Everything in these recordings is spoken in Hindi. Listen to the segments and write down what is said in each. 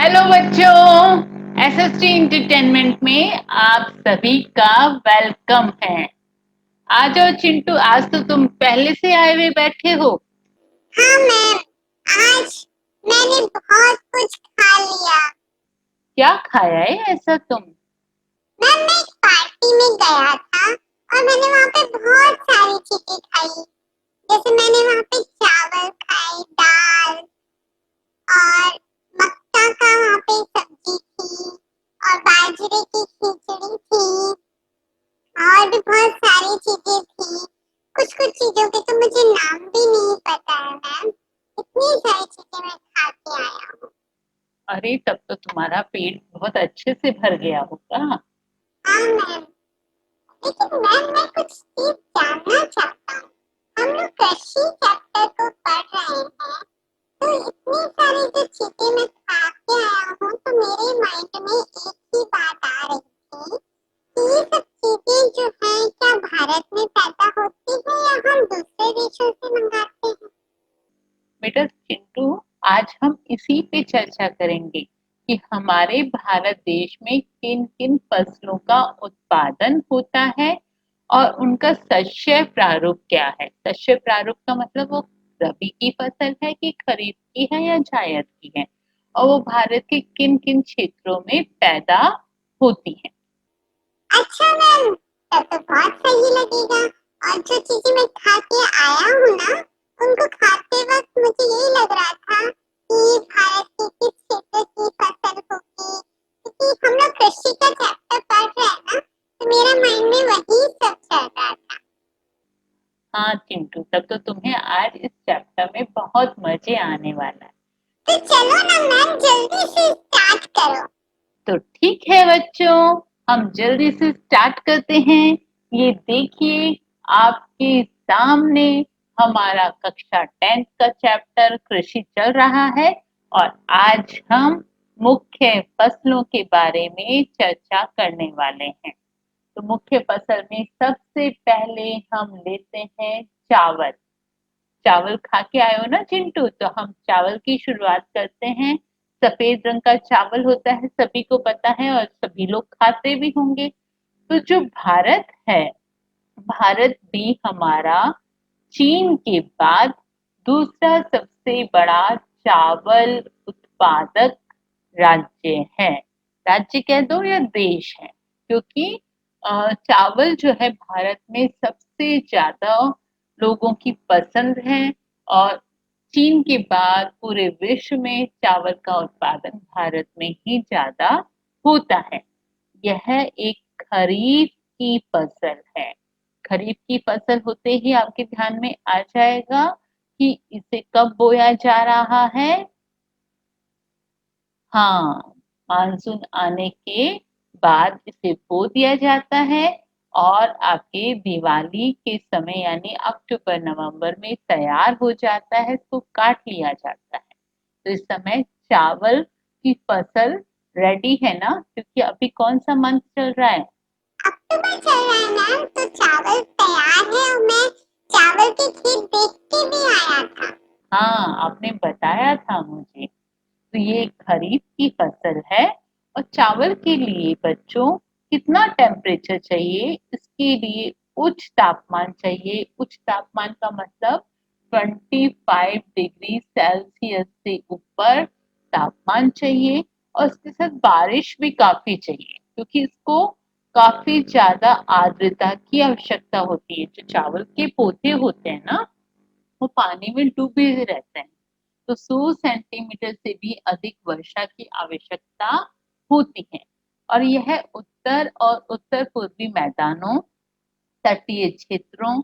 हेलो बच्चों, एसएसटी एंटरटेनमेंट में आप सभी का वेलकम है। आ जाओ चिंटू, आज तो तुम पहले से आए हुए बैठे हो। हाँ मैम, आज मैंने बहुत कुछ खा लिया। क्या खाया है ऐसा तुम? मैम मैं एक पार्टी में गया था और मैंने वहाँ पे बहुत सारी चीजें खाई। जैसे मैंने वहाँ पे चावल खाए, दाल और मक्का का वहाँ पे सब्जी थी और बाजरे की खिचड़ी थी और भी बहुत सारी चीजें थी। कुछ कुछ चीजों के तो मुझे नाम भी नहीं पता है मैम। इतनी सारी चीजें मैं खा के आया हूँ। अरे तब तो तुम्हारा पेट बहुत अच्छे से भर गया होगा। हाँ मैम, लेकिन मैं कुछ चीज जानना चाहता हूँ। हम लोग कृषि चैप्टर को पढ़ रहे हैं, तो इतनी सारी जो चीजें मैं खा के आया हूँ, तो मेरे माइंड में एक ही बात आ रही थी कि ये सब चीजें जो हैं, क्या भारत में पैदा होती है या हम दूसरे देशों से मंगाते हैं? बेटा चिंटू, आज हम इसी पे चर्चा करेंगे कि हमारे भारत देश में किन किन फसलों का उत्पादन होता है और उनका शस्य प्रारूप क्या है। शस्य प्रारूप का मतलब वो रबी की फसल है कि खरीफ की है या जायद की है, और वो भारत के किन किन क्षेत्रों में पैदा होती है। अच्छा मैम, तब तो बहुत सही लगेगा। और जो चीजें मैं खा के आया हूँ ना, उनको खाते वक्त मुझे यही लग रहा था कि भारत के किस क्षेत्र की फसल होगी, क्योंकि हम लोग कृषि का चैप्टर पढ़ रहे हैं ना, तो मेरा माइंड में वही सब चल रहा था। हाँ चिंटू, तब तो तुम्हें आज इस चैप्टर में बहुत मजे आने वाला है। तो चलो ना मैम, जल्दी से स्टार्ट करो। तो ठीक है बच्चों, हम जल्दी से स्टार्ट करते हैं। ये देखिए, आपके सामने हमारा कक्षा 10th का चैप्टर कृषि चल रहा है और आज हम मुख्य फसलों के बारे में चर्चा करने वाले हैं। तो मुख्य फसल में सबसे पहले हम लेते हैं चावल। चावल खा के आए हो ना चिंटू, तो हम चावल की शुरुआत करते हैं। सफेद रंग का चावल होता है, सभी को पता है और सभी लोग खाते भी होंगे। तो जो भारत है, भारत भी हमारा चीन के बाद दूसरा सबसे बड़ा चावल उत्पादक राज्य है। राज्य कह दो या देश है, क्योंकि चावल जो है भारत में सबसे ज्यादा लोगों की पसंद है और चीन के बाद पूरे विश्व में चावल का उत्पादन भारत में ही ज्यादा होता है। यह एक खरीफ की फसल है। खरीफ की फसल होते ही आपके ध्यान में आ जाएगा कि इसे कब बोया जा रहा है। हाँ, मानसून आने के बाद इसे बो दिया जाता है और आपके दिवाली के समय यानी अक्टूबर नवंबर में तैयार हो जाता है, तो काट लिया जाता है। तो इस समय चावल की फसल रेडी है ना, क्योंकि अभी कौन सा मंथ चल रहा है? अक्टूबर चल रहा है मैम, तो चावल तैयार है और मैं चावल के खेत देख के भी आया था। हाँ, आपने बताया था मुझे। तो ये खरीफ की फसल है और चावल के लिए बच्चों कितना टेम्परेचर चाहिए? इसके लिए उच्च तापमान चाहिए। उच्च तापमान का मतलब 25 डिग्री सेल्सियस से ऊपर तापमान चाहिए और उसके साथ बारिश भी काफी चाहिए, क्योंकि इसको काफी ज्यादा आर्द्रता की आवश्यकता होती है। जो चावल के पौधे होते हैं ना, वो पानी में डूबे रहते हैं। तो 100 सेंटीमीटर से भी अधिक वर्षा की आवश्यकता होती है और यह उत्तर और उत्तर पूर्वी मैदानों, तटीय क्षेत्रों,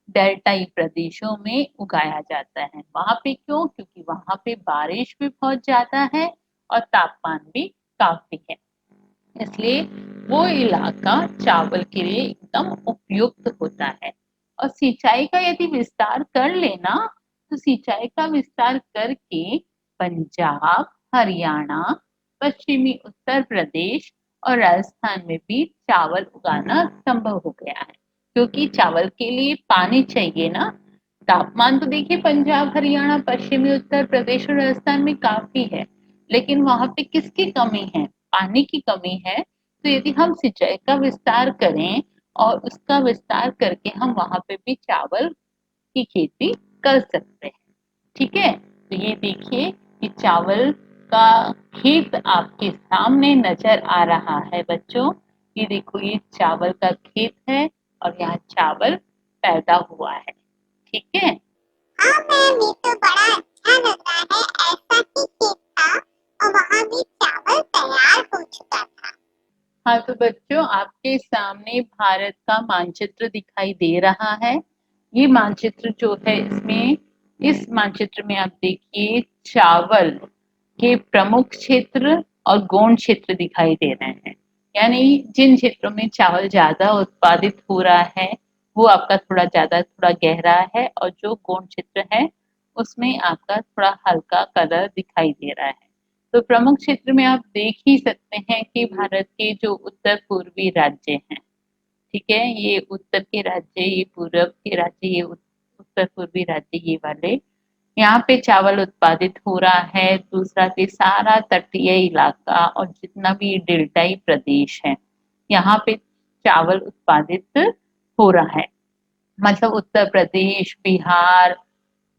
डेल्टाई प्रदेशों में उगाया जाता है। वहां पे क्यों? क्योंकि वहां पे बारिश भी बहुत ज्यादा है और तापमान भी काफी है, इसलिए वो इलाका चावल के लिए एकदम उपयुक्त होता है। और सिंचाई का यदि विस्तार कर लेना, तो सिंचाई का विस्तार करके पंजाब, हरियाणा, पश्चिमी उत्तर प्रदेश और राजस्थान में भी चावल उगाना संभव हो गया है, क्योंकि चावल के लिए पानी चाहिए ना। तापमान तो देखिए पंजाब, हरियाणा, पश्चिमी उत्तर प्रदेश और राजस्थान में काफी है, लेकिन वहाँ पे किसकी कमी है? पानी की कमी है। तो यदि हम सिंचाई का विस्तार करें और उसका विस्तार करके हम वहाँ पे भी चावल की खेती कर सकते हैं। ठीक है? तो ये देखिए कि चावल का खेत आपके सामने नज़र आ रहा है बच्चों। ये देखो ये चावल का खेत है और यहाँ चावल पैदा हुआ है। ठीक है? हाँ मैम, ये तो बड़ा अच्छा लग रहा है। ऐसा ही खेत था और वहाँ भी चावल तैयार हो चुका था। हाँ, तो बच्चों आपके सामने भारत का मानचित्र दिखाई दे रहा है। ये मानचित्र जो है इसमें इस मानचित्र में आप देखिए चावल के प्रमुख क्षेत्र और गौण क्षेत्र दिखाई दे रहे हैं। यानी जिन क्षेत्रों में चावल ज्यादा उत्पादित हो रहा है वो आपका थोड़ा ज्यादा थोड़ा गहरा है और जो गौण क्षेत्र है उसमें आपका थोड़ा हल्का कलर दिखाई दे रहा है। तो प्रमुख क्षेत्र में आप देख ही सकते हैं कि भारत के जो उत्तर पूर्वी राज्य हैं, ठीक है, ये उत्तर के राज्य, ये पूर्व के राज्य, ये उत्तर पूर्वी राज्य, ये वाले यहाँ पे चावल उत्पादित हो रहा है। दूसरा कि सारा तटीय इलाका और जितना भी डेल्टाई प्रदेश है यहाँ पे चावल उत्पादित हो रहा है। मतलब उत्तर प्रदेश, बिहार,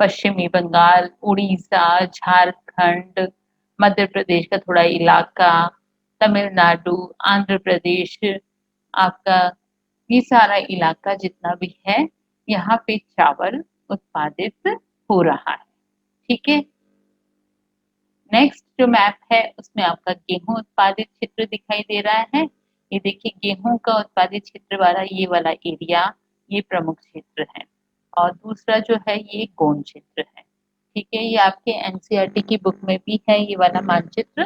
पश्चिमी बंगाल, उड़ीसा, झारखंड, मध्य प्रदेश का थोड़ा इलाका, तमिलनाडु, आंध्र प्रदेश, आपका ये सारा इलाका जितना भी है यहाँ पे चावल उत्पादित हो रहा है। ठीक है? नेक्स्ट जो मैप है उसमें आपका गेहूं उत्पादित क्षेत्र दिखाई दे रहा है। ये देखिए गेहूं का उत्पादित क्षेत्र वाला ये वाला एरिया ये प्रमुख क्षेत्र है और दूसरा जो है ये गौण क्षेत्र है। ठीक है? ये आपके एनसीईआरटी की बुक में भी है ये वाला मानचित्र।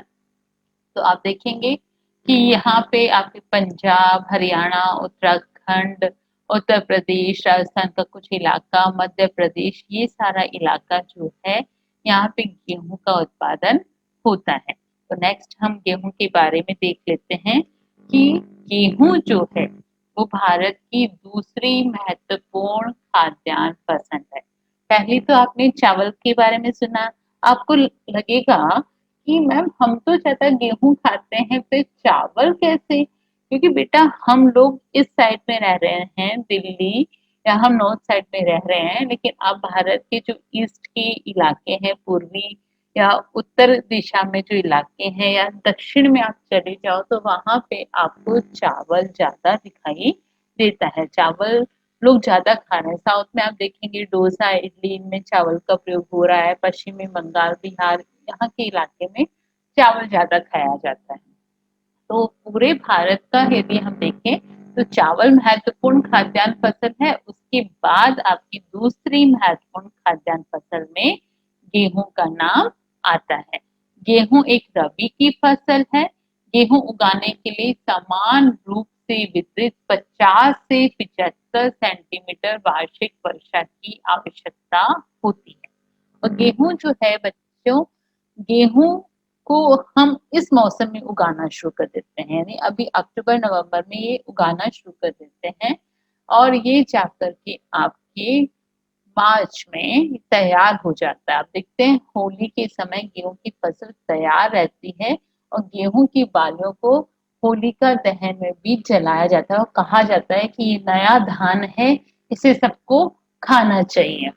तो आप देखेंगे कि यहाँ पे आपके पंजाब, हरियाणा, उत्तराखंड, उत्तर प्रदेश, राजस्थान का कुछ इलाका, मध्य प्रदेश, ये सारा इलाका जो है यहाँ पे गेहूं का उत्पादन होता है। तो नेक्स्ट हम गेहूं के बारे में देख लेते हैं कि गेहूं जो है वो भारत की दूसरी महत्वपूर्ण खाद्यान्न फसल है। पहले तो आपने चावल के बारे में सुना, आपको लगेगा कि मैम हम तो ज्यादा गेहूं खाते हैं फिर चावल कैसे? क्योंकि बेटा हम लोग इस साइड में रह रहे हैं दिल्ली या हम नॉर्थ साइड में रह रहे हैं, लेकिन आप भारत के जो ईस्ट के इलाके हैं, पूर्वी या उत्तर दिशा में जो इलाके हैं या दक्षिण में आप चले जाओ तो वहां पे आपको चावल ज्यादा दिखाई देता है। चावल लोग ज्यादा खा रहे हैं। साउथ में आप देखेंगे डोसा, इडली, इनमें चावल का प्रयोग हो रहा है। पश्चिमी बंगाल, बिहार यहाँ के इलाके में चावल ज्यादा खाया जाता है। तो पूरे भारत का यदि हम देखें तो चावल महत्वपूर्ण खाद्यान्न फसल है। उसके बाद आपकी दूसरी महत्वपूर्ण खाद्यान्न फसल में गेहूं का नाम आता है। गेहूं एक रबी की फसल है। गेहूं उगाने के लिए समान रूप से वितरित 50 से 75 सेंटीमीटर वार्षिक वर्षा की आवश्यकता होती है। और गेहूं जो है बच्चों, गेहूं को हम इस मौसम में उगाना शुरू कर देते हैं, यानी अभी अक्टूबर नवंबर में ये उगाना शुरू कर देते हैं और ये जाकर के आपके मार्च में तैयार हो जाता है। आप देखते हैं होली के समय गेहूं की फसल तैयार रहती है और गेहूं की बालियों को होलिका दहन में भी जलाया जाता है और कहा जाता है कि ये नया धान है, इसे सबको खाना चाहिए।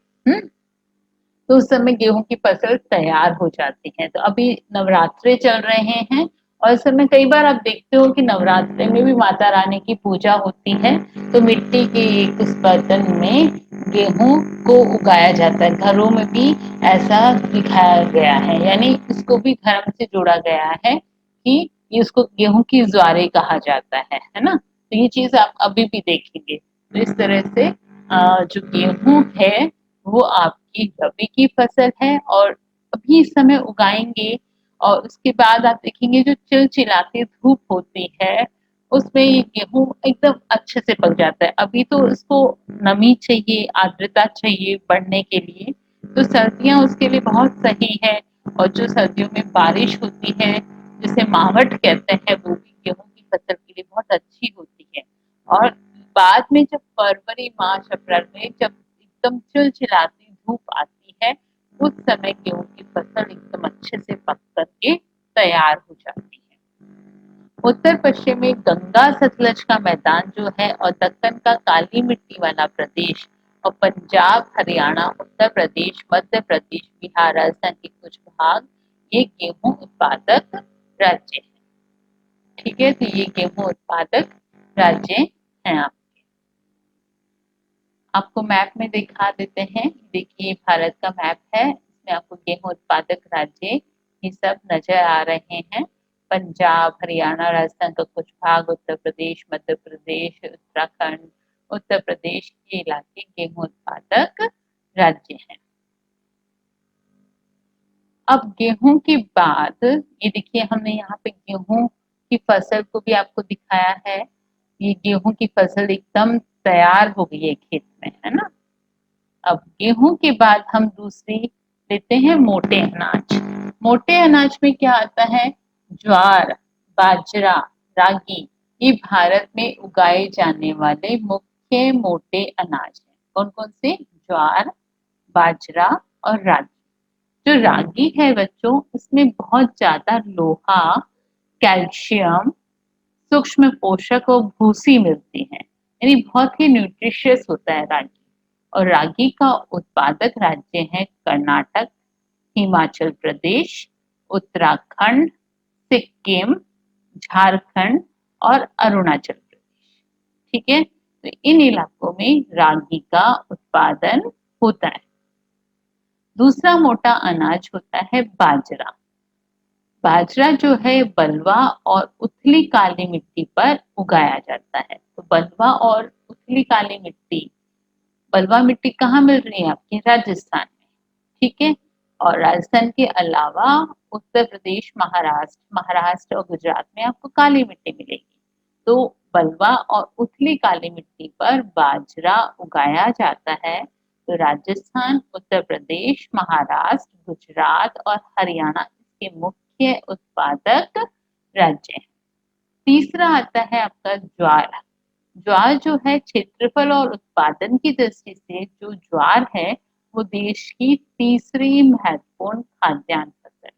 तो उस समय गेहूं की फसल तैयार हो जाती है। तो अभी नवरात्रे चल रहे हैं और इस समय कई बार आप देखते हो कि नवरात्रे में भी माता रानी की पूजा होती है। तो मिट्टी के एक उस बर्तन में गेहूं को उगाया जाता है। घरों में भी ऐसा दिखाया गया है, यानी इसको भी धर्म से जोड़ा गया है कि ये उसको गेहूं की ज्वारे कहा जाता है ना? तो ये चीज आप अभी भी देखेंगे। तो इस तरह से जो गेहूं है वो आपकी रबी की फसल है और अभी इस समय उगाएंगे और उसके बाद आप देखेंगे जो चिलचिलाती धूप होती है उसमें ये गेहूं एकदम अच्छे से पक जाता है। अभी तो इसको नमी चाहिए, आर्द्रता चाहिए बढ़ने के लिए। तो सर्दियां उसके लिए बहुत सही है और जो सर्दियों में बारिश होती है जिसे मावठ कहते हैं वो भी गेहूं की फसल के लिए बहुत अच्छी होती है। और बाद में जब फरवरी, मार्च, अप्रैल में जब एकदम चिलचिलाती धूप आती है उस समय गेहूं की फसल एकदम अच्छे से पक करके तैयार हो जाती है। उत्तर पश्चिम में गंगा सतलज का मैदान जो है और दक्कन का काली मिट्टी वाला प्रदेश और पंजाब, हरियाणा, उत्तर प्रदेश, मध्य प्रदेश, बिहार, राजस्थान के कुछ भाग ये गेहूं उत्पादक राज्य हैं। ठीक है, तो ये गेहूं उत्पादक राज्य हैं। आपको मैप में दिखा देते हैं। देखिए भारत का मैप है, इसमें आपको गेहूं उत्पादक राज्य ये सब नजर आ रहे हैं। पंजाब, हरियाणा, राजस्थान का कुछ भाग, उत्तर प्रदेश, मध्य प्रदेश, उत्तराखंड, उत्तर प्रदेश के इलाके गेहूं उत्पादक राज्य हैं। अब गेहूं के बाद ये देखिए हमने यहाँ पे गेहूं की फसल को भी आपको दिखाया है। ये गेहूं की फसल एकदम तैयार हो गई है खेत में, है ना। अब गेहूं के बाद हम दूसरी लेते हैं मोटे अनाज। मोटे अनाज में क्या आता है? ज्वार, बाजरा, रागी, ये भारत में उगाए जाने वाले मुख्य मोटे अनाज हैं। कौन कौन से? ज्वार, बाजरा और रागी। जो रागी है बच्चों, इसमें बहुत ज्यादा लोहा, कैल्शियम, सूक्ष्म पोषक और भूसी मिलती है, यानी बहुत ही न्यूट्रिशियस होता है रागी। और रागी का उत्पादक राज्य है कर्नाटक, हिमाचल प्रदेश, उत्तराखंड, सिक्किम, झारखंड और अरुणाचल प्रदेश। ठीक है, तो इन इलाकों में रागी का उत्पादन होता है। दूसरा मोटा अनाज होता है बाजरा। बाजरा जो है बलुआ और उथली काली मिट्टी पर उगाया जाता है। तो बलुआ और उथली काली मिट्टी, बलुआ मिट्टी कहाँ मिल रही है? आपके राजस्थान में। ठीक है, और राजस्थान के अलावा उत्तर प्रदेश, महाराष्ट्र और गुजरात में आपको काली मिट्टी मिलेगी। तो बलुआ और उथली काली मिट्टी पर बाजरा उगाया जाता है। तो राजस्थान, उत्तर प्रदेश, महाराष्ट्र, गुजरात और हरियाणा इसके मुख्य उत्पादक राज्य हैं। तीसरा आता है आपका ज्वार। ज्वार जो है क्षेत्रफल और उत्पादन की दृष्टि से जो ज्वार है वो देश की तीसरी महत्वपूर्ण खाद्यान्न फसल है।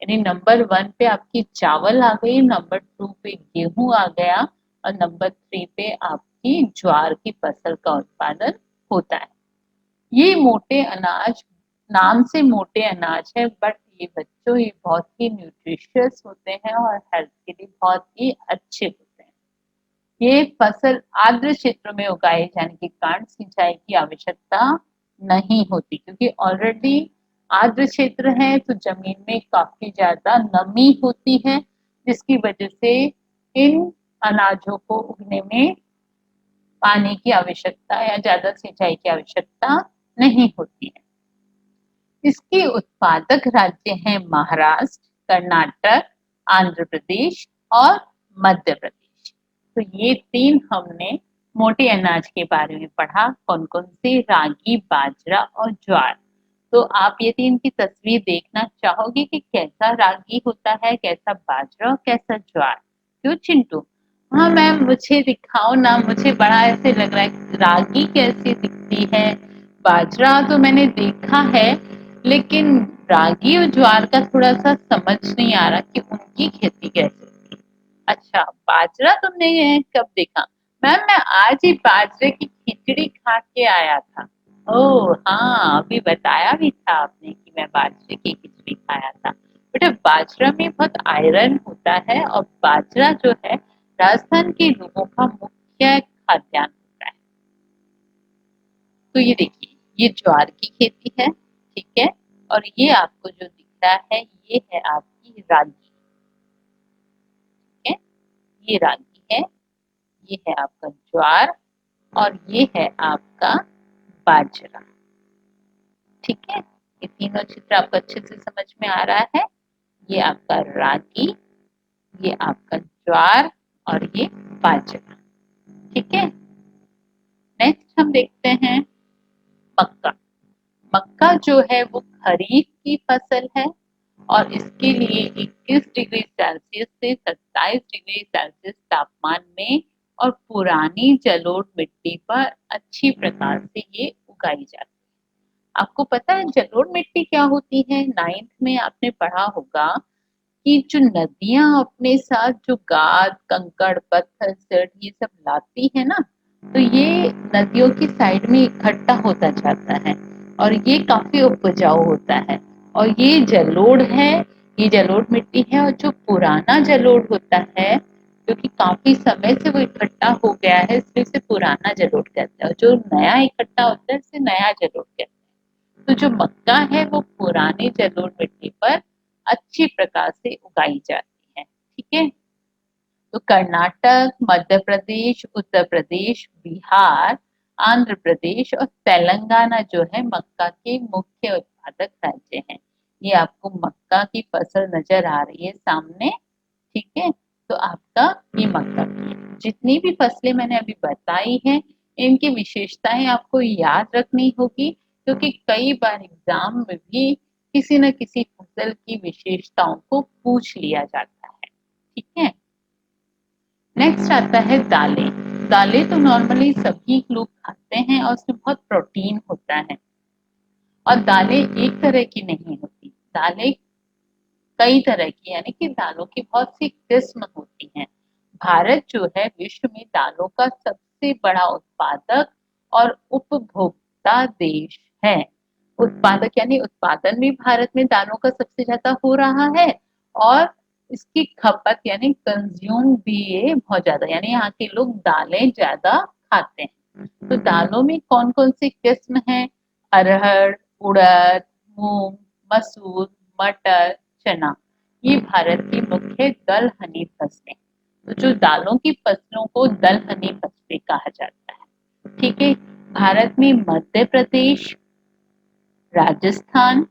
यानी नंबर 1 पे आपकी चावल आ गई, नंबर 2 पे गेहूं आ गया और नंबर 3 पे आपकी ज्वार की फसल का उत्पादन होता है। ये मोटे अनाज नाम से मोटे अनाज है, बट ये बच्चों ये बहुत ही न्यूट्रिशियस होते हैं और हेल्थ के लिए बहुत ही अच्छे होते हैं। ये फसल आर्द्र क्षेत्रों में उगाए जाने के कारण सिंचाई की आवश्यकता नहीं होती, क्योंकि ऑलरेडी आर्द्र क्षेत्र है तो जमीन में काफी ज्यादा नमी होती है, जिसकी वजह से इन अनाजों को उगने में पानी की आवश्यकता या ज्यादा सिंचाई की आवश्यकता नहीं होती है। इसके उत्पादक राज्य हैं महाराष्ट्र, कर्नाटक, आंध्र प्रदेश और मध्य प्रदेश। तो ये 3 हमने मोटे अनाज के बारे में पढ़ा। कौन कौन से? रागी, बाजरा और ज्वार। तो आप ये 3 की तस्वीर देखना चाहोगे कि कैसा रागी होता है, कैसा बाजरा और कैसा ज्वार? क्यों चिंटू? हाँ मैम, मुझे दिखाओ ना, मुझे बड़ा ऐसे लग रहा है रागी कैसी दिखती है, बाजरा तो मैंने देखा है, लेकिन रागी और ज्वार का थोड़ा सा समझ नहीं आ रहा कि उनकी खेती कैसे होती। अच्छा, बाजरा तुमने ये कब देखा? मैम मैं आज ही बाजरे की खिचड़ी खा के आया था। ओह हाँ, अभी बताया भी था आपने कि मैं बाजरे की खिचड़ी खाया था। बेटा बाजरा में बहुत आयरन होता है और बाजरा जो है राजस्थान के लोगों का मुख्य खाद्यान्न होता है। तो ये देखिए, ये ज्वार की खेती है, ठीक है, और ये आपको जो दिख रहा है ये है आपकी रागी। ठीक है, ये रागी है, ये है आपका ज्वार और ये है आपका बाजरा। ठीक है, ये तीनों चित्र आपको अच्छे से समझ में आ रहा है। ये आपका रागी, ये आपका ज्वार और ये बाजरा। ठीक है, नेक्स्ट हम देखते हैं मक्का। मक्का जो है वो खरीफ की फसल है और इसके लिए 21 डिग्री सेल्सियस से 27 डिग्री सेल्सियस तापमान में और पुरानी जलोढ़ मिट्टी पर अच्छी प्रकार से ये उगाई जाती है। आपको पता है जलोढ़ मिट्टी क्या होती है? 9th में आपने पढ़ा होगा कि जो नदियां अपने साथ जो गाद, कंकड़, पत्थर, सिल्ट ये सब लाती है ना, तो ये नदियों की साइड में इकट्ठा होता जाता है और ये काफी उपजाऊ होता है। और ये जलोढ़ है, ये जलोढ़ मिट्टी है। और जो पुराना जलोढ़ होता है, जो कि काफी समय से वो इकट्ठा हो गया है, इसलिए इसे पुराना जलोढ़ कहते हैं। और जो नया इकट्ठा होता है इसे नया जलोढ़ कहते हैं। तो जो मक्का है वो पुराने जलोढ़ मिट्टी पर अच्छी प्रकार से उगाई जाती है। ठीक है। तो कर्नाटक, मध्य प्रदेश, उत्तर प्रदेश, बिहार, आंध्र प्रदेश और तेलंगाना जो है मक्का के मुख्य उत्पादक राज्य हैं। ये आपको मक्का की फसल नजर आ रही है सामने। ठीक है। तो आपका ये मक्का की है। जितनी भी फसलें मैंने अभी बताई हैं, इनकी विशेषताएं आपको याद रखनी होगी, क्योंकि कई बार एग्जाम में भी किसी न किसी फसल की विशेषताओं को पूछ लिया जाता है। ठीक है। नेक्स्ट आता है दालें। दालें तो नॉर्मली सभी लोग खाते हैं और उसमें बहुत प्रोटीन होता है। और दालें एक तरह की नहीं होती, दालें कई तरह की, यानी कि दालों की बहुत सी किस्म होती हैं। भारत जो है विश्व में दालों का सबसे बड़ा उत्पादक और उपभोक्ता देश है। उत्पादक यानी उत्पादन भी भारत में दालों का सबसे ज्यादा हो रहा है, और इसकी खपत यानी कंज्यूम भी ये बहुत ज्यादा, यानी यहाँ के लोग दालें ज्यादा खाते हैं। तो दालों में कौन कौन सी किस्म है? अरहर, उड़द, मूंग, मसूर, मटर, चना, ये भारत की मुख्य दलहनी फसलें। तो जो दालों की फसलों को दलहनी फसलें कहा जाता है। ठीक है। भारत में मध्य प्रदेश, राजस्थान,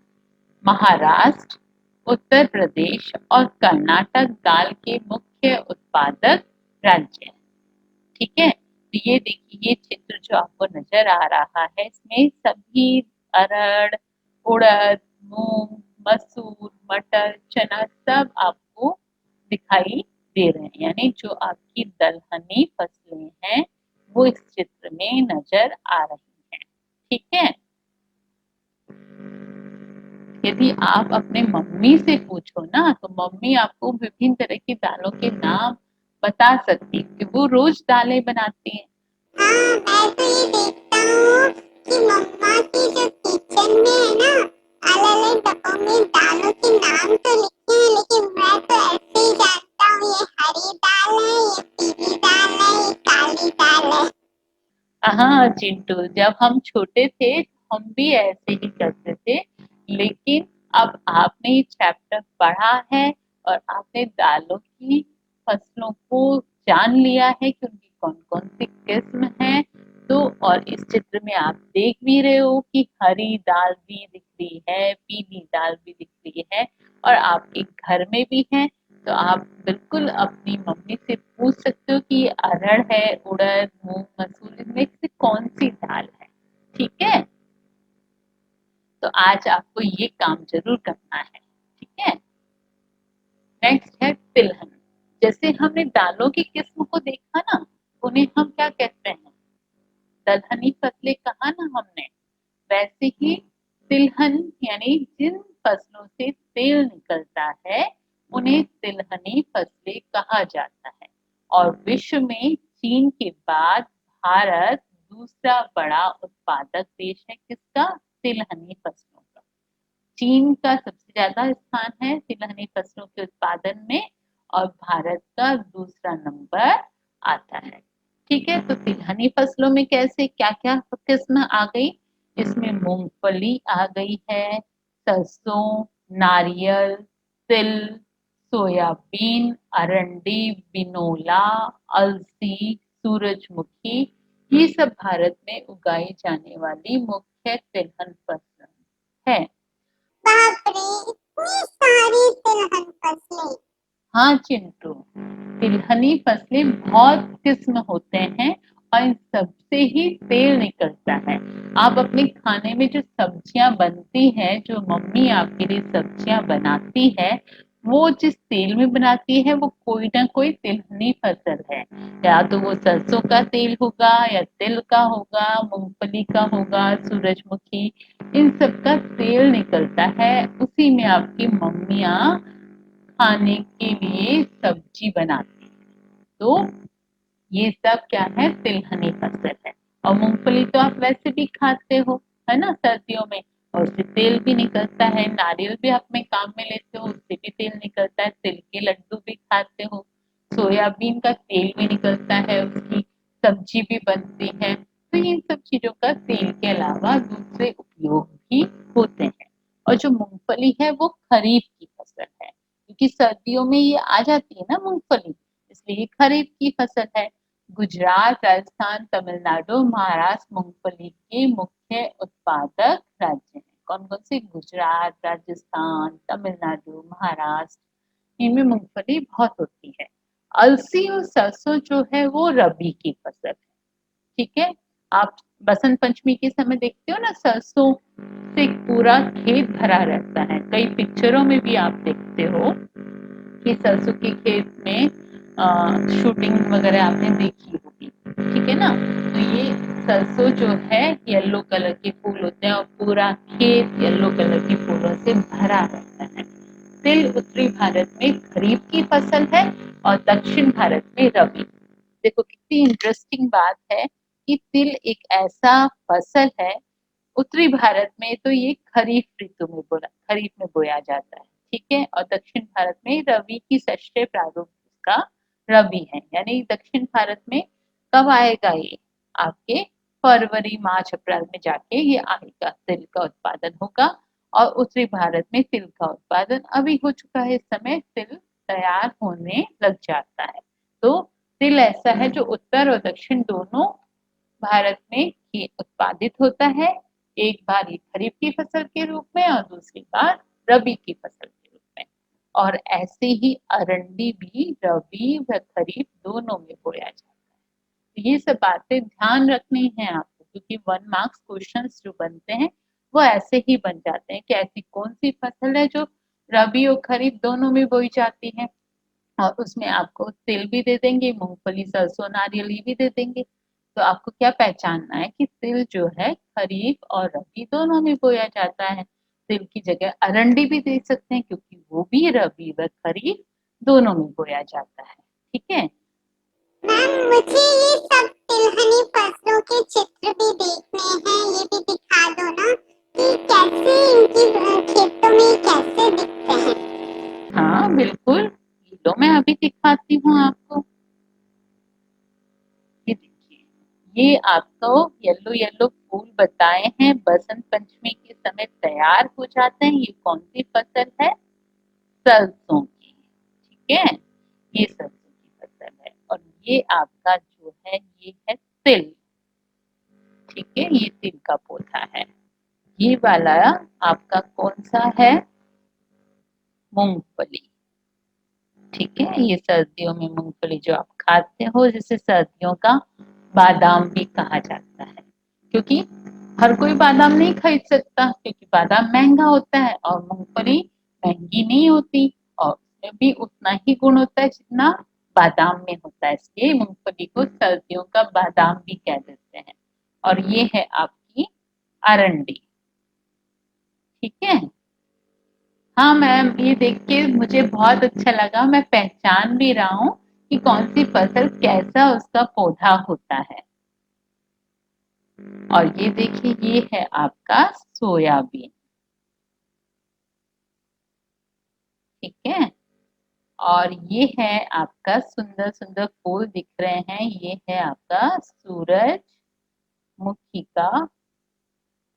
महाराष्ट्र, उत्तर प्रदेश और कर्नाटक दाल के मुख्य उत्पादक राज्य हैं। ठीक है। तो ये देखिए, ये चित्र जो आपको नजर आ रहा है, इसमें सभी अरहर, उड़द, मूंग, मसूर, मटर, चना सब आपको दिखाई दे रहे हैं, यानी जो आपकी दलहनी फसलें हैं वो इस चित्र में नजर आ रही हैं। ठीक है। यदि आप अपने मम्मी से पूछो ना, तो मम्मी आपको विभिन्न तरह की दालों के नाम बता सकती है, कि वो रोज दालें बनाती हैं। हाँ, मैं तो ये देखता हूँ कि मम्मा की जो किचन में है ना, अलग-अलग डब्बों में दालों के नाम तो लिखे हैं, लेकिन मैं तो ऐसे ही जानता हूँ ये हरी दाल है, ये पीली दाल है, ये काली दाल है। हाँ चिंटू, जब हम छोटे थे हम भी ऐसे ही करते थे, लेकिन अब आपने ये चैप्टर पढ़ा है और आपने दालों की फसलों को जान लिया है कि उनकी कौन कौन सी किस्म है। तो और इस चित्र में आप देख भी रहे हो कि हरी दाल भी दिख रही है, पीली दाल भी दिख रही है, और आपके घर में भी है। तो आप बिल्कुल अपनी मम्मी से पूछ सकते हो कि ये अरहर है, उड़द, मूंग, मसूर, इनमें से कौन सी दाल है। ठीक है। तो आज आपको ये काम जरूर करना है। ठीक है। नेक्स्ट है तिलहन। जैसे हमने दालों की किस्म को देखा ना, उन्हें हम क्या कहते हैं? दलहनी फसलें कहा ना हमने, वैसे ही तिलहन यानी जिन फसलों से तेल निकलता है उन्हें तिलहनी फसलें कहा जाता है। और विश्व में चीन के बाद भारत दूसरा बड़ा उत्पादक देश है किसका? तिलहनी फसलों का। चीन का सबसे ज्यादा स्थान है तिलहनी फसलों के उत्पादन में, और भारत का दूसरा नंबर आता है। ठीक है। तो तिलहनी फसलों में कैसे क्या क्या किस्म आ गई? इसमें मूंगफली आ गई है, सरसों, नारियल, तिल, सोयाबीन, अरंडी, बिनोला, अलसी, सूरजमुखी, ये सब भारत में उगाई जाने वाली मुख्य तिलहन फसल है। बाप रे, इतनी सारी तिलहन फसलें। हाँ चिंटू, तिलहनी फसलें बहुत किस्म होते हैं और इन सबसे ही तेल निकलता है। आप अपने खाने में जो सब्जियां बनती हैं, जो मम्मी आपके लिए सब्जियां बनाती है, वो जिस तेल में बनाती है वो कोई ना कोई तिलहनी फसल है। या तो वो सरसों का तेल होगा, या तिल का होगा, मूंगफली का होगा, सूरजमुखी, इन सब का तेल निकलता है, उसी में आपकी मम्मियाँ खाने के लिए सब्जी बनाते हैं। तो ये सब क्या है, तिलहनी फसल है। और मूंगफली तो आप वैसे भी खाते हो, है ना, सर्दियों में। और उससे तेल भी निकलता है, नारियल भी आप में काम में लेते हो, उससे भी तेल निकलता है, तिल के लड्डू भी खाते हो, सोयाबीन का तेल भी निकलता है, उसकी सब्जी भी बनती है। तो ये सब चीजों का तेल के अलावा दूसरे उपयोग भी होते हैं। और जो मूंगफली है वो खरीफ की फसल है, क्योंकि सर्दियों में ये आ जाती है ना मूंगफली, इसलिए खरीफ की फसल है। गुजरात, राजस्थान, तमिलनाडु, महाराष्ट्र मूंगफली के मुख्य उत्पादक राज्य हैं। कौन कौन से? गुजरात, राजस्थान, तमिलनाडु, महाराष्ट्र, इनमें मूंगफली बहुत होती है। अलसी और सरसों जो है वो रबी की फसल है। ठीक है। आप बसंत पंचमी के समय देखते हो ना, सरसों से पूरा खेत भरा रहता है। कई पिक्चरों में भी आप देखते हो कि सरसों के खेत में शूटिंग वगैरह आपने देखी होगी। ठीक है ना। तो ये सरसों जो है येलो कलर के फूल होते हैं और पूरा खेत येलो कलर के फूलों से भरा रहता है। तिल उत्तरी भारत में खरीफ की फसल है और दक्षिण भारत में रबी। देखो कितनी इंटरेस्टिंग बात है कि तिल एक ऐसा फसल है, उत्तरी भारत में तो ये खरीफ में बोया जाता है। ठीक है। और दक्षिण भारत में रबी की षष्ठीय प्रारूप का रबी है, यानी दक्षिण भारत में कब आएगा ये? आपके फरवरी मार्च अप्रैल में जाके ये आएगा, तिल का उत्पादन होगा। और उत्तरी भारत में तिल का उत्पादन अभी हो चुका है, इस समय तिल तैयार होने लग जाता है। तो तिल ऐसा है जो उत्तर और दक्षिण दोनों भारत में ही उत्पादित होता है। एक बार ये खरीफ की फसल के रूप में और दूसरी बार रबी की फसल के रूप में। और ऐसे ही अरंडी भी रबी व खरीफ दोनों में बोया जाता है। तो ये सब बातें ध्यान रखनी है आपको, क्योंकि 1 मार्क्स क्वेश्चंस जो बनते हैं वो ऐसे ही बन जाते हैं कि ऐसी कौन सी फसल है जो रबी और खरीफ दोनों में बोई जाती है। और उसमें आपको तिल भी दे देंगे, मूंगफली, सरसों, नारियल ये भी दे देंगे। तो आपको क्या पहचानना है कि तिल जो है खरीफ और रबी दोनों में बोया जाता है। तिल की जगह अरंडी भी दे सकते हैं, क्योंकि वो भी रबी व खरीफ दोनों में बोया जाता है। ठीक है। मैम मुझे ये सब तिलहनी फसलों के चित्र भी देखने हैं, ये भी दिखा दो ना कि कैसे इनकी खेतों में कैसे दिखते हैं। हाँ बिल्कुल, ये लो मैं अभी दिखाती हूँ आपको। ये देखिए, ये आपको येलो येलो फूल बताए हैं, बसंत पंचमी के समय तैयार हो जाते हैं। ये कौन सी फसल है? सरसों की। ठीक है। ये सरसों की फसल है। और ये आपका जो है ये है तिल। ठीक है। ये तिल का पौधा है। ये वाला आपका कौन सा है? मूंगफली। ठीक है। ये सर्दियों में मूंगफली जो आप खाते हो, जिसे सर्दियों का बादाम भी कहा जाता है, क्योंकि हर कोई बादाम नहीं खरीद सकता, क्योंकि बादाम महंगा होता है और मूंगफली महंगी नहीं होती। और उसमें भी उतना ही गुण होता है जितना बादाम में होता है, इसलिए मूंगफली को सर्दियों का बादाम भी कह देते हैं। और ये है आपकी अरंडी। ठीक है। हाँ मैम, ये देख के मुझे बहुत अच्छा लगा, मैं पहचान भी रहा हूँ कि कौन सी फसल कैसा उसका पौधा होता है। और ये देखिए, ये है आपका सोयाबीन। ठीक है। और ये है आपका सुंदर सुंदर फूल दिख रहे हैं, ये है आपका सूरजमुखी का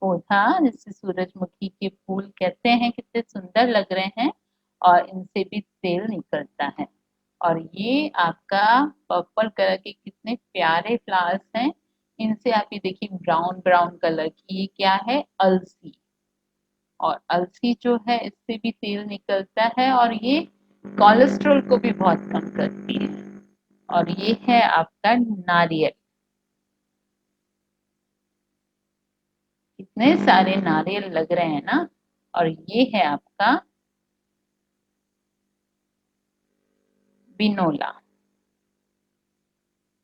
पौधा, जिसे सूरजमुखी के फूल कहते हैं। कितने सुंदर लग रहे हैं और इनसे भी तेल निकलता है। और ये आपका पर्पल कलर के कितने प्यारे फ्लावर्स हैं। इनसे आप ये देखिए ब्राउन ब्राउन कलर की, ये क्या है? अलसी। और अलसी जो है इससे भी तेल निकलता है और ये कोलेस्ट्रॉल को भी बहुत कम करती है। और ये है आपका नारियल। कितने सारे नारियल लग रहे हैं ना। और ये है आपका बिनोला।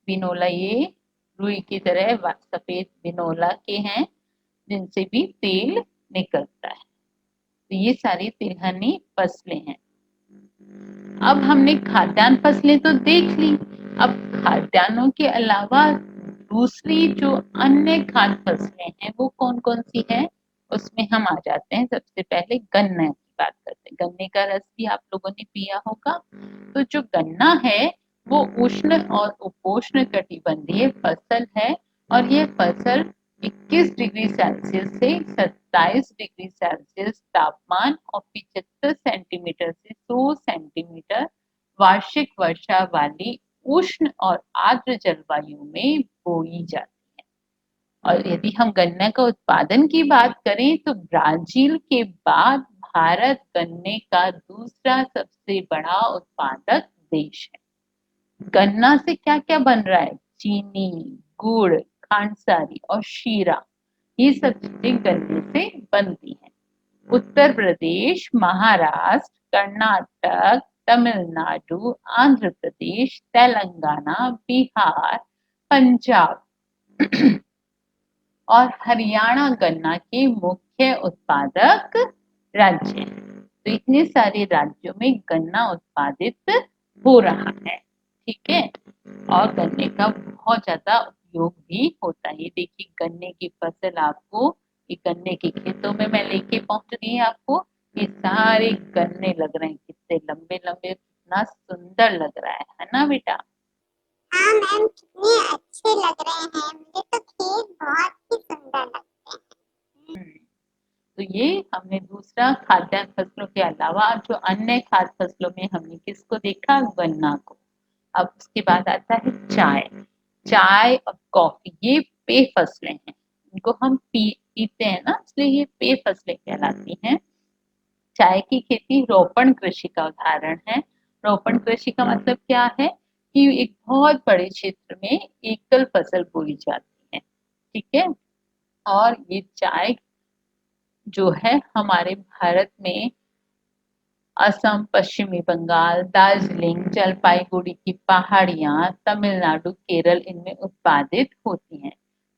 बिनोला ये रुई की तरह सफेद बिनोला के हैं, जिनसे भी तेल निकलता है। तो ये सारी तिलहनी फसलें हैं। अब हमने खाद्यान्न फसलें तो देख ली, अब खाद्यान्नों के अलावा दूसरी जो अन्य खाद्य फसलें हैं वो कौन-कौन सी हैं? उसमें हम आ जाते हैं। सबसे पहले गन्ने की बात करते हैं। गन्ने का रस भी आप लोगों ने पिया होगा। तो जो गन्ना है वो उष्ण और उपोष्ण कटिबंधीय फसल है और ये फसल 21 डिग्री सेल्सियस से 27 डिग्री सेल्सियस तापमान और 75 सेंटीमीटर से 100 सेंटीमीटर वार्षिक वर्षा वाली उष्ण और आर्द्र जलवायु में बोई जाती है। और यदि हम गन्ने का उत्पादन की बात करें तो ब्राजील के बाद भारत गन्ने का दूसरा सबसे बड़ा उत्पादक देश है। गन्ना से क्या-क्या बन रहा है? चीनी, गुड़, खांडसारी और शीरा, ये सब चीजें गन्ने से बनती हैं। उत्तर प्रदेश, महाराष्ट्र, कर्नाटक, तमिलनाडु, आंध्र प्रदेश, तेलंगाना, बिहार, पंजाब और हरियाणा गन्ना के मुख्य उत्पादक राज्य हैं। तो इतने सारे राज्यों में गन्ना उत्पादित हो रहा है, ठीक है। और गन्ने का बहुत ज्यादा उपयोग भी होता है। ये देखिए गन्ने की फसल आपको, ये गन्ने के खेतों में मैं लेके पहुंच रही हूँ आपको। ये सारे गन्ने लग रहे हैं, कितने लंबे लंबे, कितना सुंदर लग रहा है ना बेटा? हाँ मैम, कितने अच्छे लग रहे हैं, मुझे तो खेत बहुत ही सुंदर लगते हैं। तो ये हमने दूसरा खाद्यान्न फसलों के अलावा जो अन्य खाद्य फसलों में हमने किसको देखा? गन्ना को। अब उसके बाद आता है चाय। चाय और कॉफी ये पेय फसलें हैं। इनको हम पीते हैं ना, इसलिए ये पेय फसलें कहलाती हैं। चाय की खेती रोपण कृषि का उदाहरण है। रोपण कृषि का मतलब क्या है कि एक बहुत बड़े क्षेत्र में एकल फसल बोई जाती है, ठीक है। और ये चाय जो है हमारे भारत में असम, पश्चिमी बंगाल, दार्जिलिंग, जलपाईगुड़ी की पहाड़ियां, तमिलनाडु, केरल इनमें उत्पादित होती हैं।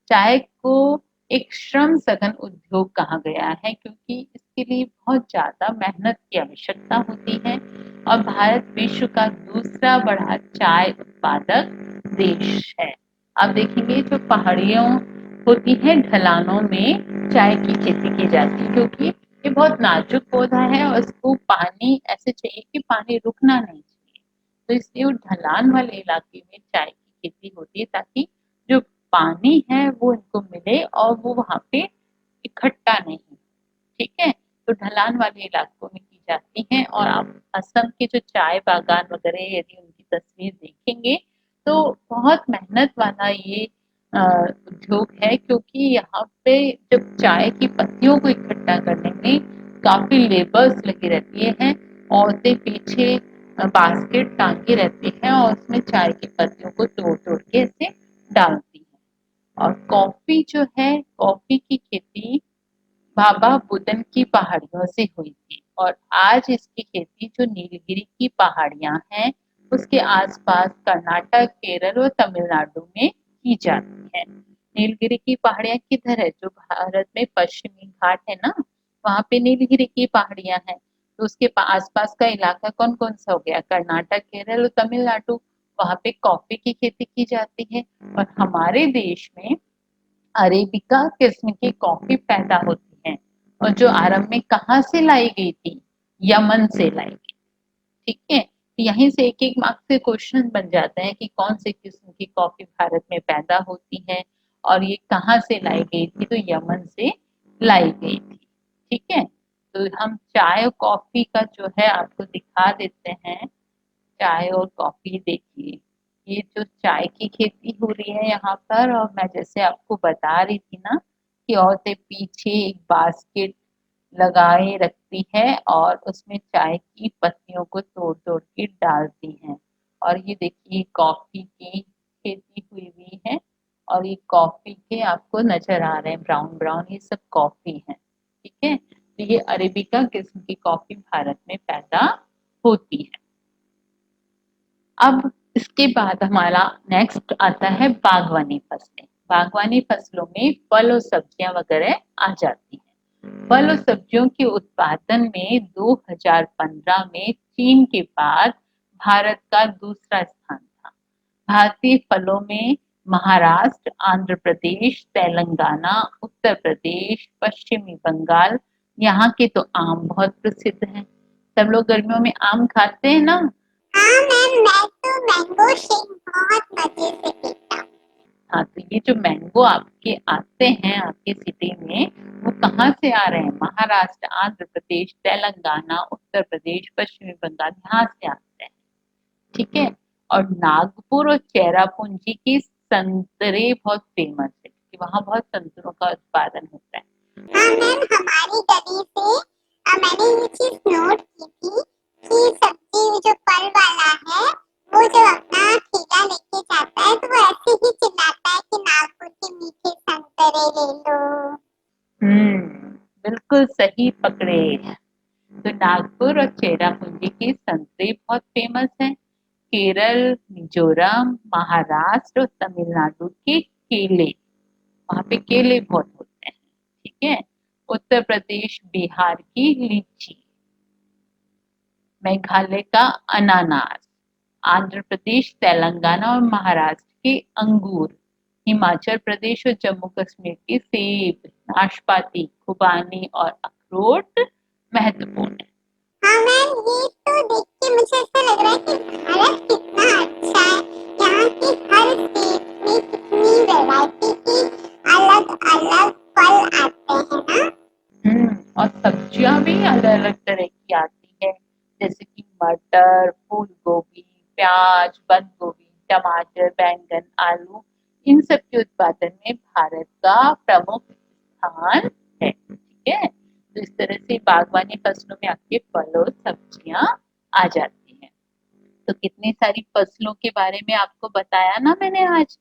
चाय को एक श्रम सघन उद्योग कहा गया है क्योंकि इसके लिए बहुत ज्यादा मेहनत की आवश्यकता होती है और भारत विश्व का दूसरा बड़ा चाय उत्पादक देश है। आप देखेंगे जो पहाड़ियों होती हैं, ढलानों में चाय की खेती की जाती है क्योंकि ये बहुत नाजुक पौधा है और इसको पानी ऐसे चाहिए कि पानी रुकना नहीं चाहिए। तो इसलिए वो ढलान वाले इलाके में चाय की खेती होती है ताकि जो पानी है वो इनको मिले और वो वहाँ पे इकट्ठा नहीं, ठीक है। तो ढलान वाले इलाकों में की जाती है और आप असम के जो चाय बागान वगैरह यदि उनकी तस्वीर देखेंगे तो बहुत मेहनत वाला ये उद्योग है क्योंकि यहाँ पे जब चाय की पत्तियों को इकट्ठा करने में काफी लेबर्स लगी रहती हैं। औरतें पीछे बास्केट टांगी रहती हैं और उसमें चाय की पत्तियों को तोड़ तोड़ के ऐसे डालती हैं। और कॉफी जो है, कॉफी की खेती भाभा बुदन की पहाड़ियों से हुई थी और आज इसकी खेती जो नीलगिरी की पहाड़ियां हैं उसके आसपास कर्नाटक, केरल और तमिलनाडु में की जाती है। नीलगिरी की पहाड़ियां किधर है? जो भारत में पश्चिमी घाट है ना, वहां पे नीलगिरी की पहाड़ियां हैं। तो उसके आसपास का इलाका कौन कौन सा हो गया? कर्नाटक, केरल और तमिलनाडु। वहां पे कॉफी की खेती की जाती है और हमारे देश में अरेबिका किस्म की कॉफी पैदा होती है और जो आरंभ में कहाँ से लाई गई थी? यमन से लाई गई, ठीक है। तो यहीं से एक एक मार्क्स के क्वेश्चन बन जाते हैं कि कौन से किस्म की कॉफी भारत में पैदा होती है और ये कहाँ से लाई गई थी? तो यमन से लाई गई थी, ठीक है। तो हम चाय और कॉफी का जो है आपको दिखा देते हैं। चाय और कॉफी देखिए, ये जो चाय की खेती हो रही है यहाँ पर और मैं जैसे आपको बता रही थी ना कि औरतें पीछे एक बास्केट लगाए रखती है और उसमें चाय की पत्तियों को तोड़ तोड़ के डालती हैं। और ये देखिए कॉफी की खेती हुई हुई है और ये कॉफी के आपको नजर आ रहे हैं ब्राउन ब्राउन, ये सब कॉफी है, ठीक है। तो ये अरेबिका किस्म की कॉफी भारत में पैदा होती है। अब इसके बाद हमारा नेक्स्ट आता है बागवानी फसलें। बागवानी फसलों में फल और सब्जियां वगैरह आ जाती हैं। फल और सब्जियों के उत्पादन में 2015 में चीन के बाद भारत का दूसरा स्थान था। भारतीय फलों में महाराष्ट्र, आंध्र प्रदेश, तेलंगाना, उत्तर प्रदेश, पश्चिमी बंगाल, यहाँ के तो आम बहुत प्रसिद्ध हैं। सब लोग गर्मियों में आम खाते हैं ना? हाँ मैम, मैं तो मैंगो शेक बहुत मजे से पीता हूँ। हाँ, तो ये जो मैंगो आपके आते हैं आपके सिटी में, वो कहाँ से आ रहे हैं? महाराष्ट्र, आंध्र प्रदेश, तेलंगाना, उत्तर प्रदेश, पश्चिमी बंगाल, यहाँ से आते हैं। ठीक है। और नागपुर और चेरापूंजी की संतरे बहुत फेमस है क्योंकि वहाँ बहुत संतरों का उत्पादन होता है। हाँ मैम, हमारी गली से मैंने ये चीज नोट की थी कि सब्जी जो फल वाला है वो जब अपना ठेला लेके जाता है तो वो ऐसे ही चिल्लाता है कि नागपुर के मीठे संतरे ले लो। बिल्कुल सही पकड़े। तो नागपुर और चेरापूंजी की संतरे बहुत फेमस हैं। केरल, मिजोरम, महाराष्ट्र और तमिलनाडु के केले, वहाँ पे केले बहुत होते हैं। ठीक है। उत्तर प्रदेश, बिहार की लीची, मेघालय का अनानास, आंध्र प्रदेश, तेलंगाना और महाराष्ट्र के अंगूर, हिमाचल प्रदेश और जम्मू कश्मीर के सेब, नाशपाती, खुबानी और अखरोट महत्वपूर्ण है। हाँ मैम, ये तो देख के मुझे ऐसा लग रहा है कि भारत कितना अच्छा है। यहाँ के हर स्टेट में कितनी वैरायटी के अलग अलग फल आते हैं ना। और सब्जियां भी अलग-अलग तरह की आती है, जैसे कि मटर, फूल गोभी, प्याज, बंद गोभी, टमाटर, बैंगन, आलू, इन सब के उत्पादन में भारत का प्रमुख स्थान है। ठीक है। तो इस तरह से बागवानी फसलों में आपके फल और सब्जियां आ जाती हैं। तो कितनी सारी फसलों के बारे में आपको बताया ना मैंने आज।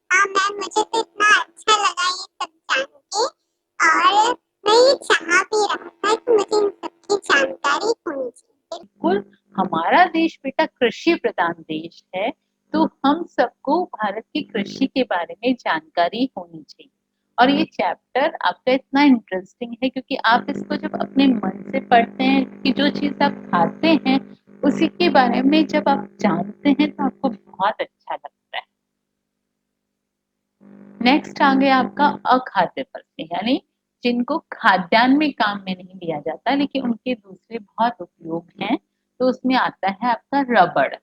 हाँ मैम, मुझे तो इतना अच्छा लगा ये सब जान के, और मैं ये चाह भी रहा था कि मुझे इन सब की जानकारी होनी चाहिए। बिल्कुल, हमारा देश बेटा कृषि प्रधान देश है, तो हम सबको भारत की कृषि के बारे में जानकारी होनी चाहिए। और ये चैप्टर आपका इतना इंटरेस्टिंग है क्योंकि आप इसको जब अपने मन से पढ़ते हैं कि जो चीज़ आप खाते हैं, उसी के बारे में जब आप जानते हैं तो आपको बहुत अच्छा लगता है। नेक्स्ट आ गया आपका अखाद्य फसलें, यानी जिनको खाद्यान्न में काम में नहीं लिया जाता लेकिन उनके दूसरे बहुत उपयोग हैं। तो उसमें आता है आपका रबड़।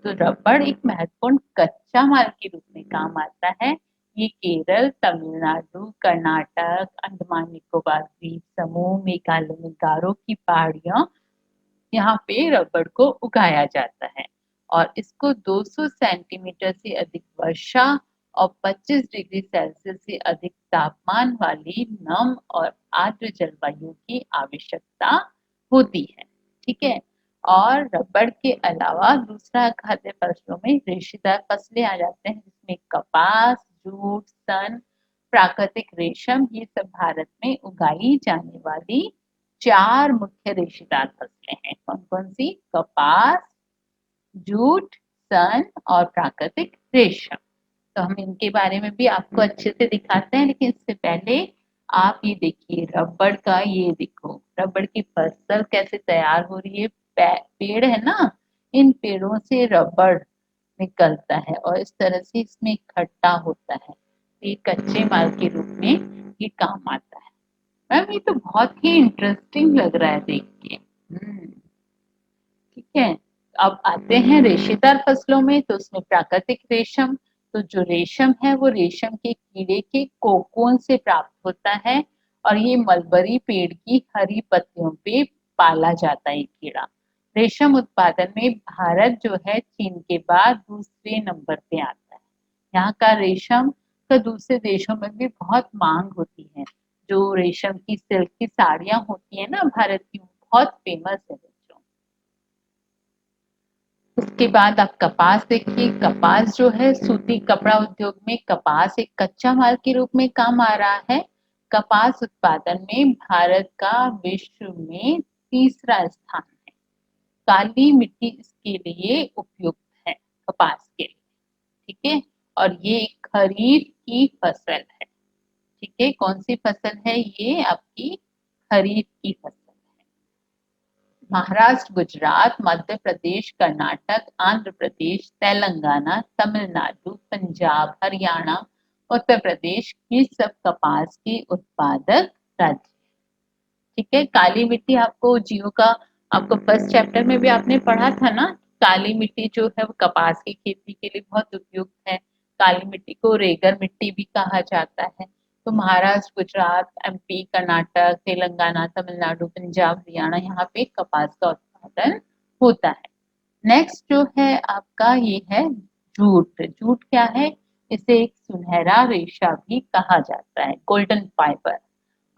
तो रबड़ एक महत्वपूर्ण कच्चा माल के रूप में काम आता है। ये केरल, तमिलनाडु, कर्नाटक, अंडमान निकोबार द्वीप समूह, मेघालय में गारो की पहाड़ियां, यहाँ पे रबड़ को उगाया जाता है और इसको 200 सेंटीमीटर से अधिक वर्षा और 25 डिग्री सेल्सियस से अधिक तापमान वाली नम और आर्द्र जलवायु की आवश्यकता होती है। ठीक है। और रबड़ के अलावा दूसरा खाद्य फसलों में रेशेदार फसलें आ जाते हैं जिसमें कपास, जूट, सन, प्राकृतिक रेशम, ये सब भारत में उगाई जाने वाली 4 मुख्य रेशेदार फसलें हैं। कौन-कौन सी? कपास, जूट, सन और प्राकृतिक रेशम। तो हम इनके बारे में भी आपको अच्छे से दिखाते हैं, लेकिन इससे पहले आप ये देखिए रबड़ का, ये देखो रबड़ की फसल कैसे तैयार हो रही है। पेड़ है ना, इन पेड़ों से रबड़ निकलता है और इस तरह से इसमें इकट्ठा होता है। ये कच्चे माल के रूप में ये काम आता है। मैम ये तो बहुत ही इंटरेस्टिंग लग रहा है देख के। ठीक है। अब आते हैं रेशेदार फसलों में, तो उसमें प्राकृतिक रेशम। तो जो रेशम है वो रेशम के कीड़े के कोकून से प्राप्त होता है और ये मलबरी पेड़ की हरी पत्तियों पे पाला जाता है ये कीड़ा। रेशम उत्पादन में भारत जो है चीन के बाद दूसरे नंबर पे आता है। यहाँ का रेशम का दूसरे देशों में भी बहुत मांग होती है। जो रेशम की सिल्क की साड़ियाँ होती है ना भारत की, वो बहुत फेमस है बच्चों। उसके बाद आप कपास देखिए। कपास जो है सूती कपड़ा उद्योग में कपास एक कच्चा माल के रूप में काम आ रहा है। कपास उत्पादन में भारत का विश्व में तीसरा स्थान है। काली मिट्टी इसके लिए उपयुक्त है, कपास के लिए। ठीक है। और ये खरीफ की फसल है। ठीक है। कौन सी फसल है ये? आपकी खरीफ की फसल है। महाराष्ट्र, गुजरात, मध्य प्रदेश, कर्नाटक, आंध्र प्रदेश, तेलंगाना, तमिलनाडु, पंजाब, हरियाणा, उत्तर प्रदेश ये सब कपास के उत्पादक राज्य। ठीक है, काली मिट्टी आपको जियो का आपको फर्स्ट चैप्टर में भी आपने पढ़ा था ना। काली मिट्टी जो है वो कपास की खेती के लिए बहुत उपयुक्त है। काली मिट्टी को रेगर मिट्टी भी कहा जाता है। तो महाराष्ट्र, गुजरात, एमपी, कर्नाटक, तेलंगाना, तमिलनाडु, पंजाब, हरियाणा यहाँ पे कपास का उत्पादन होता है। नेक्स्ट जो है आपका ये है जूट। जूट क्या है? इसे एक सुनहरा रेशा भी कहा जाता है, गोल्डन फाइबर।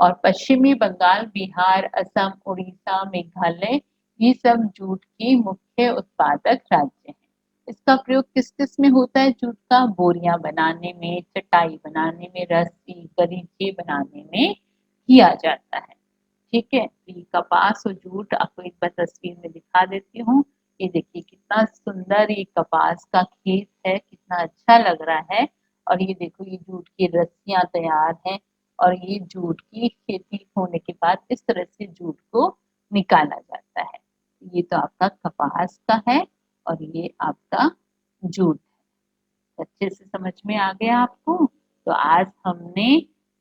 और पश्चिमी बंगाल, बिहार, असम, उड़ीसा, मेघालय ये सब जूट की मुख्य उत्पादक राज्य हैं। इसका प्रयोग किस किस में होता है? जूट का बोरियां बनाने में, चटाई बनाने में, रस्सी, गलीचे बनाने में किया जाता है। ठीक है, तो ये कपास और जूट आपको एक बार तस्वीर में दिखा देती हूँ। ये देखिए कितना सुंदर ये कपास का खेत है, कितना अच्छा लग रहा है। और ये देखो ये जूट की रस्सियां तैयार हैं। और ये जूट की खेती होने के बाद इस तरह से जूट को निकाला जाता है। ये तो आपका कपास का है और ये आपका जूट है। अच्छे से समझ में आ गया आपको? तो आज हमने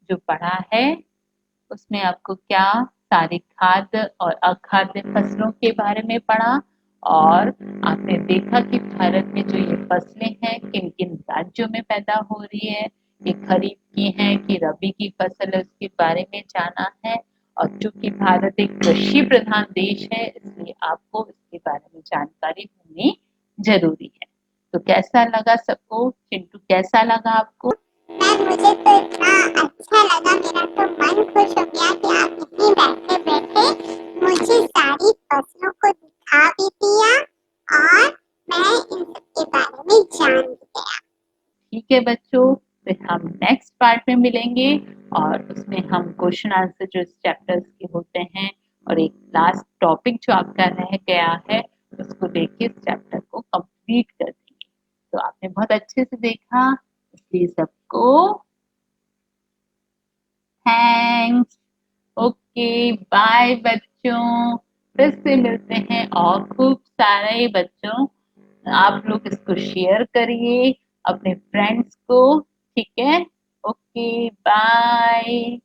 जो पढ़ा है उसमें आपको क्या सारे खाद्य और अखाद्य फसलों के बारे में पढ़ा। और आपने देखा कि भारत में जो ये फसलें हैं किन किन राज्यों में पैदा हो रही है, ये खरीफ की है कि रबी की फसल है उसके बारे में जाना है। और चूंकि भारत एक कृषि प्रधान देश है इसलिए आपको इसके बारे में जानकारी होनी जरूरी है। तो कैसा लगा सबको? चिंटू कैसा लगा आपको? मैम मुझे तो इतना अच्छा लगा, मेरा तो मन खुश हो गया कि आप यहीं बैठे बैठे मुझे सारी फसलों को दिखा भी दिया और मैं इन सब के बारे में जान भी गया। ठीक है बच्चों, फिर हम नेक्स्ट पार्ट में मिलेंगे और उसमें हम क्वेश्चन आंसर जो इस चैप्टर्स के होते हैं और एक लास्ट टॉपिक जो आपका रह गया है उसको लेके इस चैप्टर को कंप्लीट कर देंगे। तो आपने बहुत अच्छे से देखा, इसलिए सबको थैंक्स। ओके बाय बच्चों, फिर से मिलते हैं और खूब सारे बच्चों आप लोग इसको शेयर करिए अपने फ्रेंड्स को। ठीक है, ओके बाय।